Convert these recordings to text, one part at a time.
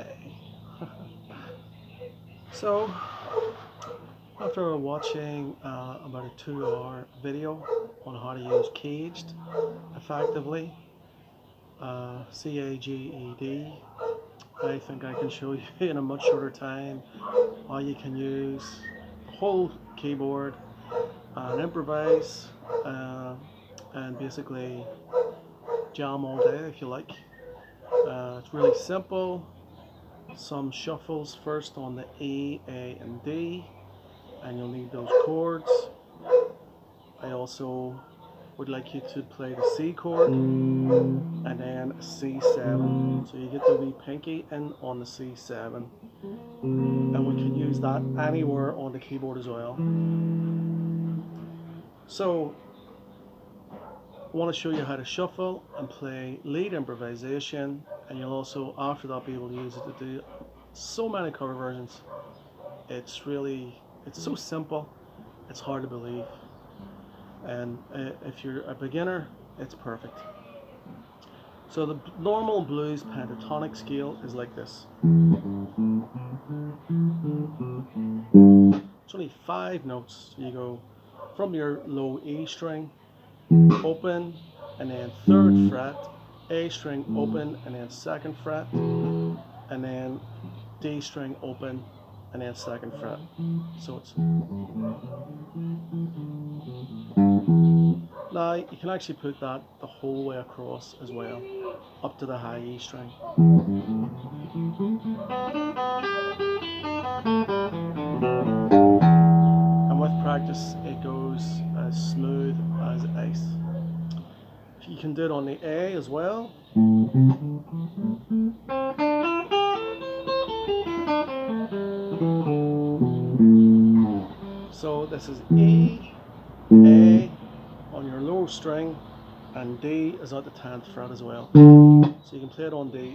play. So, after watching about a 2-hour video on how to use CAGED effectively, CAGED, I think I can show you in a much shorter time how you can use the whole keyboard and improvise and basically jam all day if you like. It's really simple. Some shuffles first on the E, A, and D, and you'll need those chords. I also would like you to play the C chord and then a C7. So you get the wee pinky in on the C7, and we can use that anywhere on the keyboard as well. So I want to show you how to shuffle and play lead improvisation, and you'll also after that be able to use it to do so many cover versions. It's so simple, it's hard to believe, and if you're a beginner, it's perfect. So the normal blues pentatonic scale is like this. It's only 5 notes. You go from your low E string, open, and then 3rd fret, A string open, and then 2nd fret, and then D string open, and then 2nd fret. So it's now you can actually put that the whole way across as well, up to the high E string. And with practice, it goes as smooth as ice. You can do it on the A as well. So this is E, A on your low string, and D is at the 10th fret as well. So you can play it on D.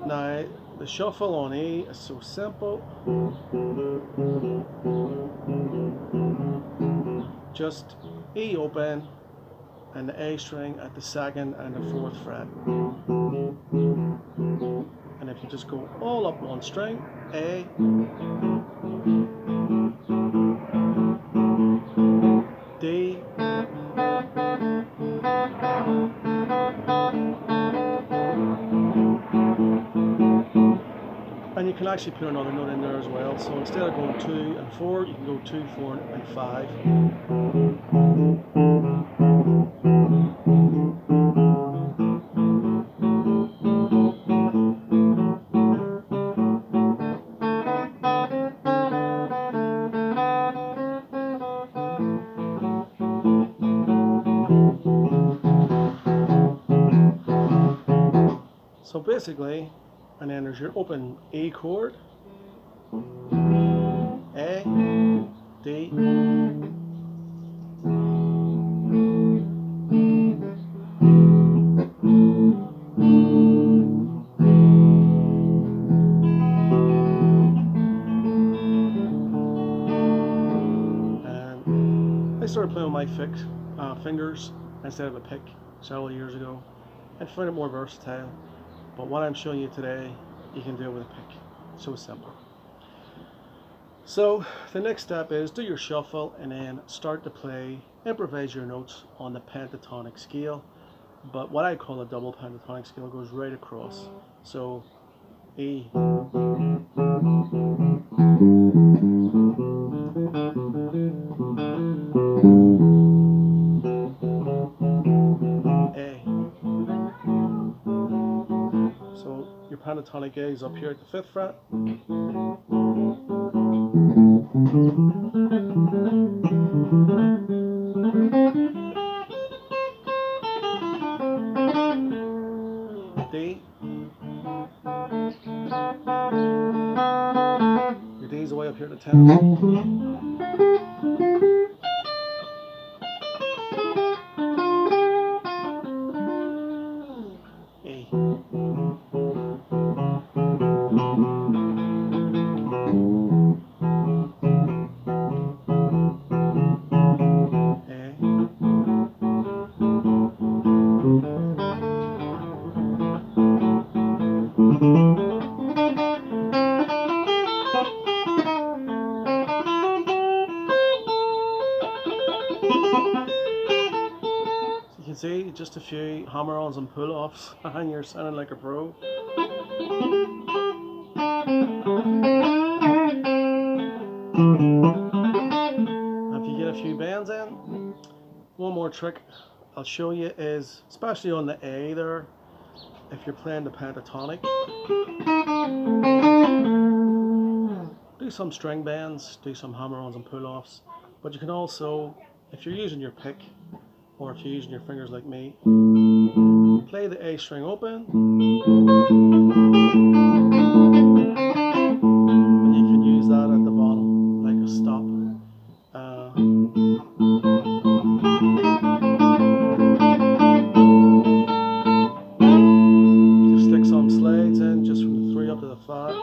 Now the shuffle on E is so simple. Just E open and the A string at the 2nd and the 4th fret. And if you just go all up one string, A, D, and you can actually put another note in there as well. So instead of going 2 and 4, you can go 2, 4, and 5. So basically, and then there's your open A chord, A, D, and I started playing with my fingers instead of a pick several years ago and found it more versatile. But what I'm showing you today, you can do it with a pick. So simple. So the next step is do your shuffle and then start to play, improvise your notes on the pentatonic scale. But what I call a double pentatonic scale goes right across. So E, A. So your pentatonic A is up here at the 5th fret. D. Your D is way up here at the 10th. E. A. So you can see just a few hammer-ons and pull-offs and you're sounding like a pro. If you get a few bends in, one more trick I'll show you is, especially on the A there, if you're playing the pentatonic, do some string bends, do some hammer-ons and pull-offs, but you can also, if you're using your pick, or if you're using your fingers like me, play the A string open, and you can use that at the bottom, like a stop. Just stick some slides in, just from the 3 up to the 5.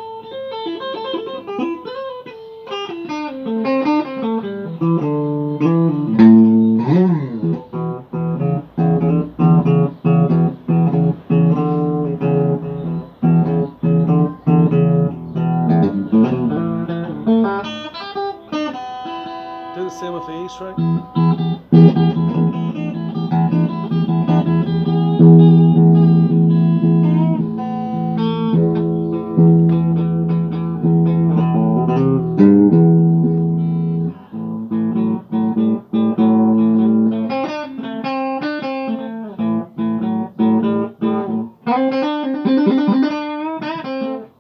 Do the same with the E string.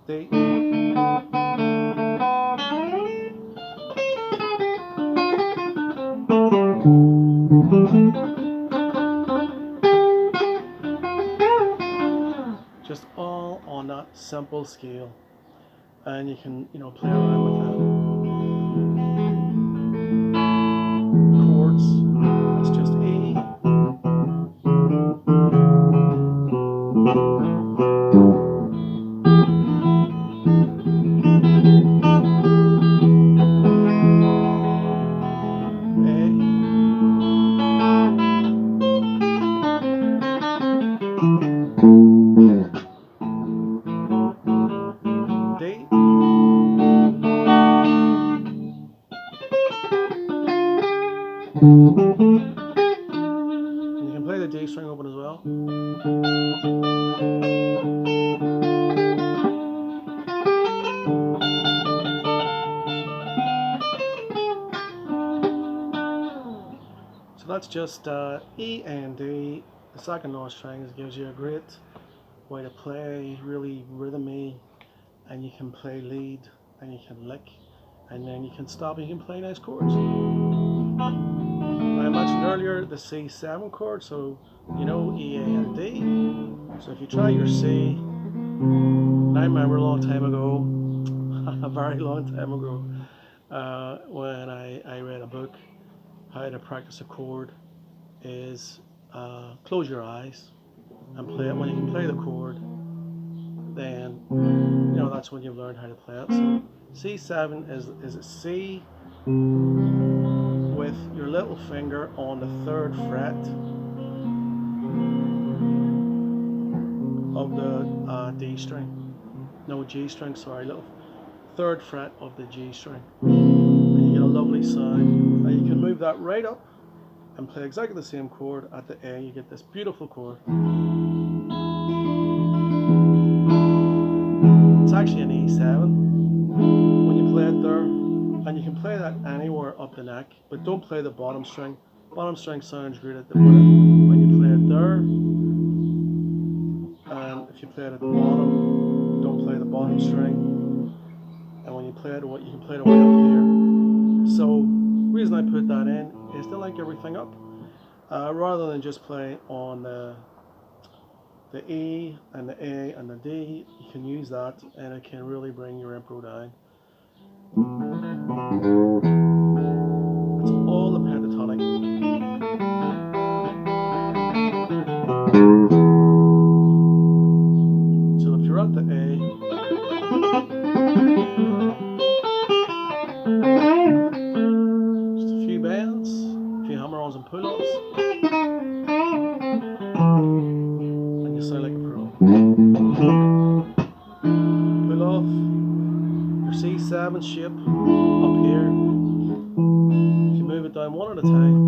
D. Just all on that simple scale, and you can, play around with that. Chords, that's just E, D, and you can play the D string open as well. So that's just E and D. The second note strings gives you a great way to play, really rhythmy, and you can play lead, and you can lick, and then you can stop and you can play nice chords. I mentioned earlier the C7 chord, so E, A, and D. So if you try your C, I remember a long time ago, a very long time ago, when I read a book, how to practice a chord is close your eyes and play it. When you can play the chord, then that's when you've learned how to play it. So C7 is a C with your little finger on the 3rd fret of the D string. No, G string, sorry, little 3rd fret of the G string. And you get a lovely sound. And you can move that right up and play exactly the same chord at the A. You get this beautiful chord. It's actually an E7 when you play it there, and you can play that anywhere up the neck, but don't play the bottom string. Bottom string sounds great at the when you play it there, and if you play it at the bottom, don't play the bottom string, and when you play it, you can play it way up here. So the reason I put that in is to link everything up, rather than just play on the E and the A and the D. You can use that, and it can really bring your impro down. It's all the pentatonic. So if you're at the A, just a few bends, a few hammer-ons and pull-ups, and you sound like a pro. Pull off your C7 shape up here. If you move it down one at a time,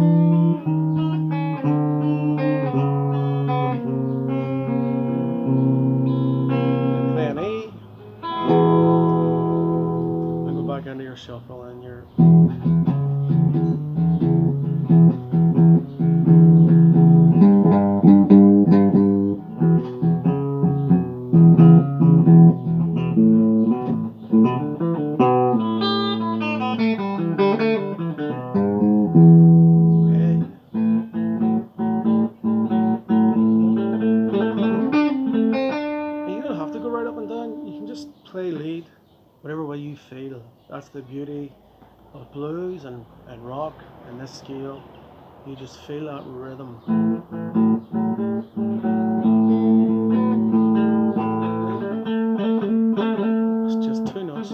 That's the beauty of blues and rock and this scale. You just feel that rhythm. It's just two notes.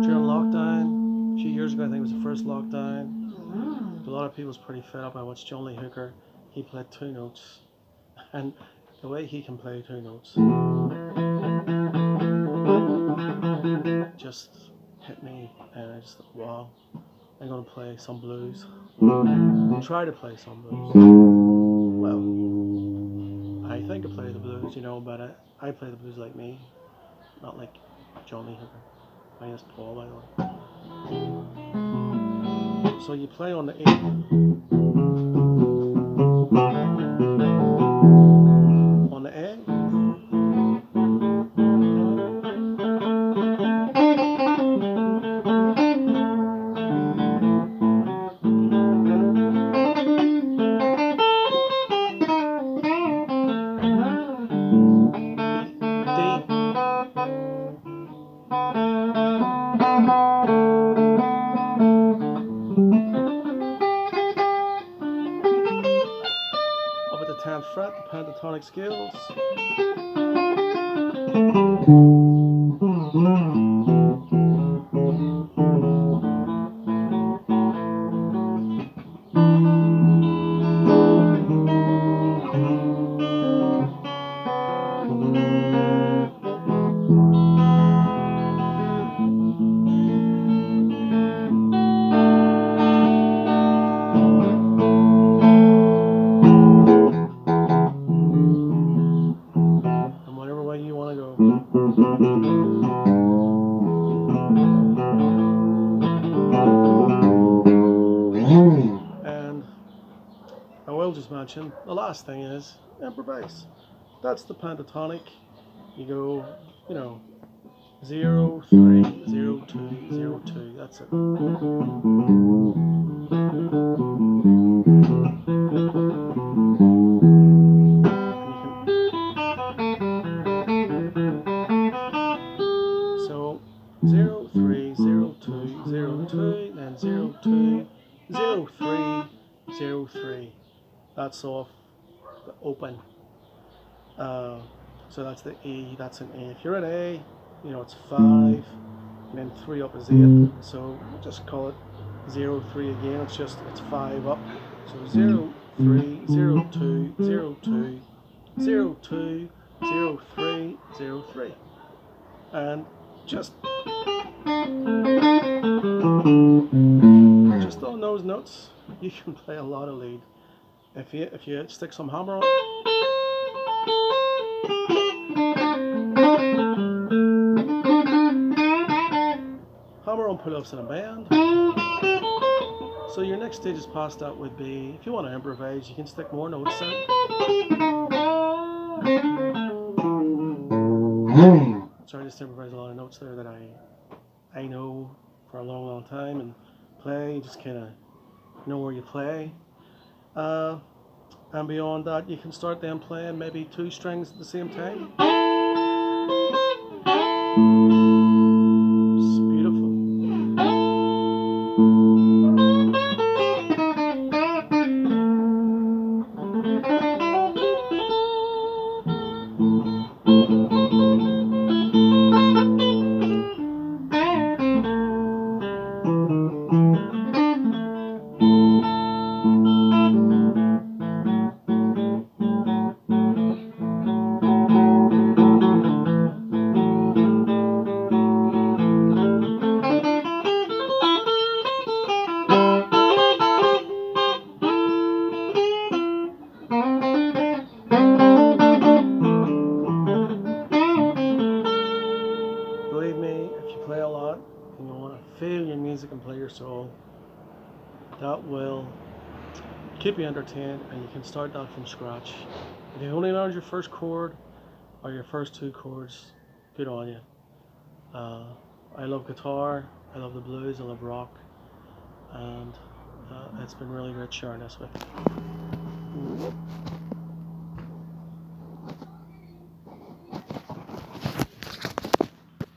During lockdown, a few years ago, I think it was the first lockdown, a lot of people was pretty fed up. I watched John Lee Hooker. He played two notes, and the way he can play two notes just hit me, and I just thought, wow, I'm gonna play some blues. Try to play some blues. Well, I think I play the blues, you know, but I play the blues like me, not like John Lee Hooker. My name is Paul, by the way. So you play on the A. On the A. Up at the 10th fret, the pentatonic scales. And whatever way you want to go. And I will just mention, the last thing is improvise. That's the pentatonic. You go, you know, 0, 3, 0, 2, 0, 2. That's it. So 0, 3, 0, 2, 0, 2, then 0, 2, 0, 3, 0, 3. That's off the open. So that's the E, that's an A. If you're at A, you know, it's 5, and then 3 up is 8. So we'll just call it 0, 3 again. It's 5 up. So 0, 3, 0, 2, 0, 2, 0, 2, 0, 3, 0, 3. And just on those notes, you can play a lot of lead. If you stick some hammer on, pull-ups in a band. So your next stages past that would be, if you want to improvise, you can stick more notes in. So I just improvise a lot of notes there that I know for a long time and play. You just kind of know where you play. And beyond that, you can start then playing maybe 2 strings at the same time. It's beautiful. Believe me, if you play a lot and you want to feel your music and play your soul, that will keep you entertained, and you can start that from scratch. If you only learned your first chord or your first 2 chords, good on you. I love guitar, I love the blues, I love rock, and it's been really great sharing this with you.